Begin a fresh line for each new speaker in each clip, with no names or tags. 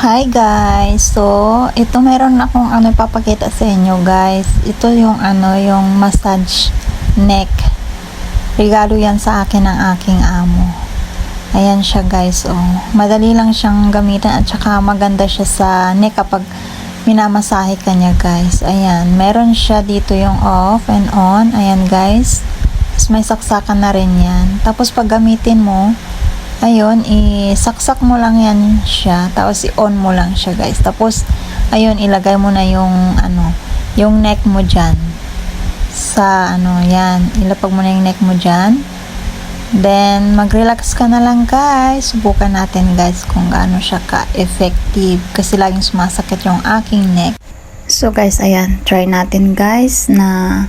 Hi guys! So, ito meron akong ipapakita sa inyo guys. Ito yung yung massage neck. Regalo yan sa akin ng aking amo. Ayan siya guys, oh. Madali lang siyang gamitin at saka maganda siya sa neck kapag minamasahe ka niya guys. Ayan, meron siya dito yung off and on. Ayan guys. Tapos may saksakan na rin yan. Tapos pag gamitin mo, ayun, isaksak mo lang yan siya, tapos i-on mo lang siya guys. Tapos, ayun, ilagay mo na yung neck mo dyan. Sa, yan, ilapag mo na yung neck mo dyan. Then, mag-relax ka na lang guys. Subukan natin guys kung gaano siya ka-effective. Kasi laging sumasakit yung aking neck. So guys, ayan, try natin guys na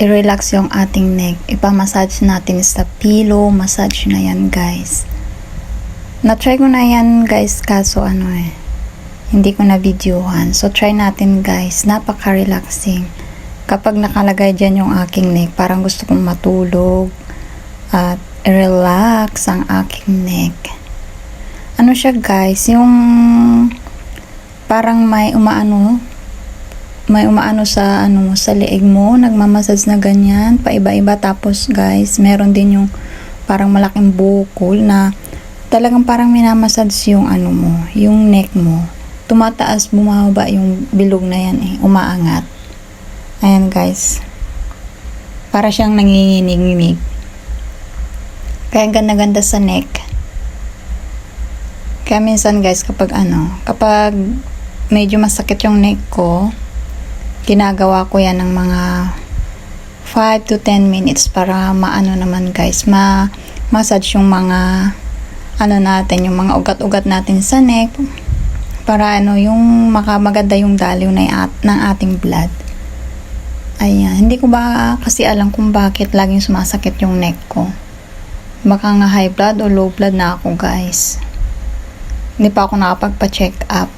i-relax yung ating neck. Ipa-massage natin sa pillow. Massage na yan guys. Na-try ko na yan guys, kaso hindi ko na videohan. So try natin guys. Napaka-relaxing. Kapag nakalagay dyan yung aking neck, parang gusto kong matulog at relax ang aking neck. Ano siya guys, yung parang may umaano sa leeg mo, nagmamassage na ganyan, paiba-iba. Tapos guys, meron din yung parang malaking bukol na talagang parang minamassage yung yung neck mo. Tumataas, bumaba yung bilog na yan umaangat. Ayan guys. Para siyang nanginginig-nginig. Kaya ganda-ganda sa neck. Kaya minsan guys, kapag medyo masakit yung neck ko, ginagawa ko yan ng mga 5 to 10 minutes para naman guys, ma-massage yung mga natin, yung mga ugat-ugat natin sa neck para yung maganda yung daloy ng ating blood. Ayan, hindi ko ba kasi alam kung bakit laging sumasakit yung neck ko. Baka nga high blood o low blood na ako guys. Hindi pa ako nakapagpa-check up.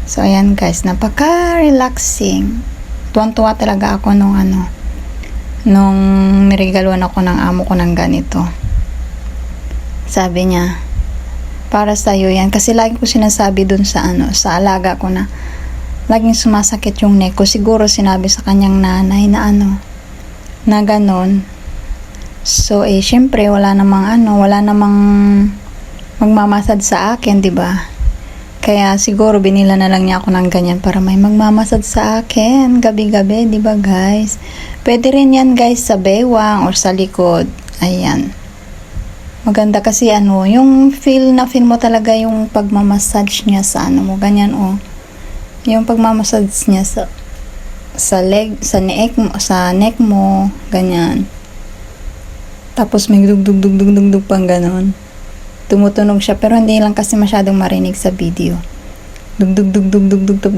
So, ayan guys, napaka-relaxing. Tuwan-tuwa talaga ako nung niregaluhan ako ng amo ko ng ganito. Sabi niya, para sa'yo yan. Kasi lagi ko sinasabi dun sa alaga ko na laging sumasakit yung neck ko. Siguro sinabi sa kanyang nanay na na ganon. So, syempre, wala namang magmamasad sa akin, di ba? Kaya siguro binila na lang niya ako ng ganyan para may magmamasad sa akin gabi-gabi, di ba guys? Pwede rin yan guys sa bewang or sa likod. Ayan. Maganda kasi yung feel mo talaga yung pagmamassage niya sa mo, ganyan Yung pagmamassage niya sa neck mo, ganyan. Tapos may dug-dug-dug-dug-dug pang ganon. Tumutunog siya, pero hindi lang kasi masyadong marinig sa video. Dug-dug-dug-dug-dug-dug.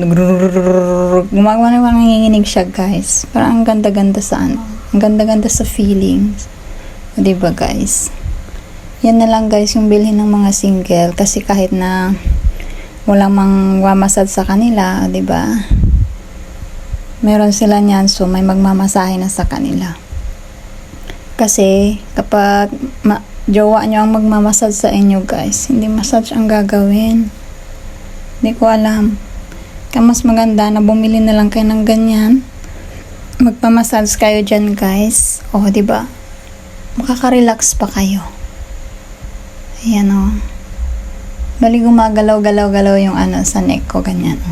Gumagawa na nanginginig siya guys. Parang ang ganda-ganda sa ang ganda-ganda sa feelings. Diba guys? Yan na lang guys yung bilhin ng mga single. Kasi kahit na walang mamasad sa kanila, diba? Meron sila niyan, so may magmamasahe na sa kanila. Kasi kapag jowa nyo ang magmamasad sa inyo guys, hindi massage ang gagawin. Hindi ko alam. Kaya mas maganda na bumili na lang kayo ng ganyan. Magpamassage kayo dyan guys. Diba? Makaka-relax pa kayo. Ayan Bali gumagalaw-galaw-galaw yung sa neck ko, ganyan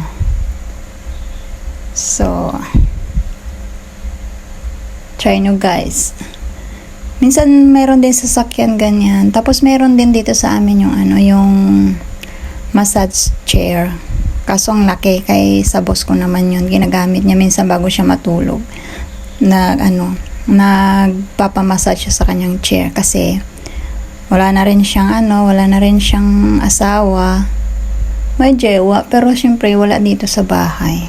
So, try nyo guys. Minsan meron din sasakyan ganyan. Tapos meron din dito sa amin yung massage chair. Kaso ang laki, kay sa boss ko naman yun. Ginagamit niya minsan bago siya matulog. Nagpapamassage siya sa kanyang chair kasi wala na rin siyang asawa. May jewa, pero syempre wala dito sa bahay.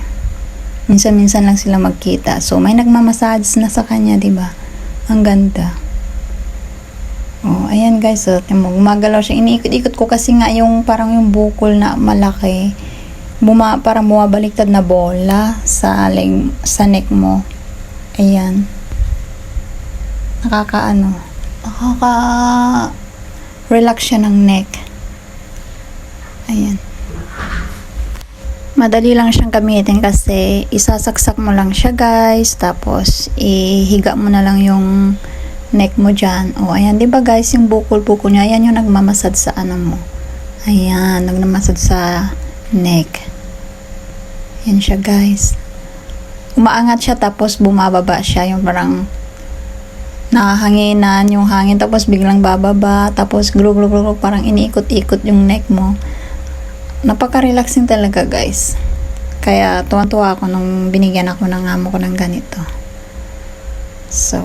Minsan-minsan lang sila magkita. So may nagmamassage na sa kanya, 'di ba? Ang ganda. Ayan guys, gumagalaw siya. Iniikot-ikot ko kasi nga yung parang yung bukol na malaki. Parang bumabaliktad na bola sa neck mo. Ayan. Nakaka-relax siya ng neck. Madali lang siyang gamitin kasi isasaksak mo lang siya guys, tapos ihiga mo na lang yung neck mo dyan. O ayan, diba guys, yung bukol-bukol niya, ayan yung nagmamasad sa ano mo. Ayan, nagmamasad sa neck. Ayan siya guys. Umaangat siya tapos bumababa siya, yung parang nakahanginan yung hangin, tapos biglang bababa, tapos glug-glug-glug, parang iniikot-ikot yung neck mo. Napaka-relaxing talaga guys. Kaya tuwan-tuwa ako nung binigyan ako ng amo ko ng ganito. So,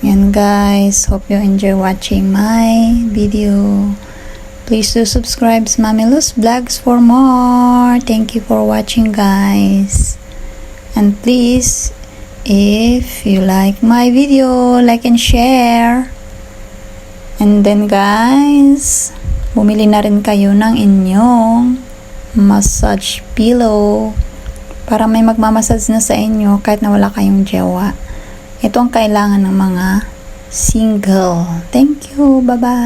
yan guys. Hope you enjoy watching my video. Please do subscribe to Mami Luz Vlogs for more. Thank you for watching guys. And please, if you like my video, like and share. And then guys, bumili na rin kayo ng inyong massage pillow para may magmamassage na sa inyo kahit na wala kayong jowa. Ito ang kailangan ng mga single. Thank you. Bye-bye.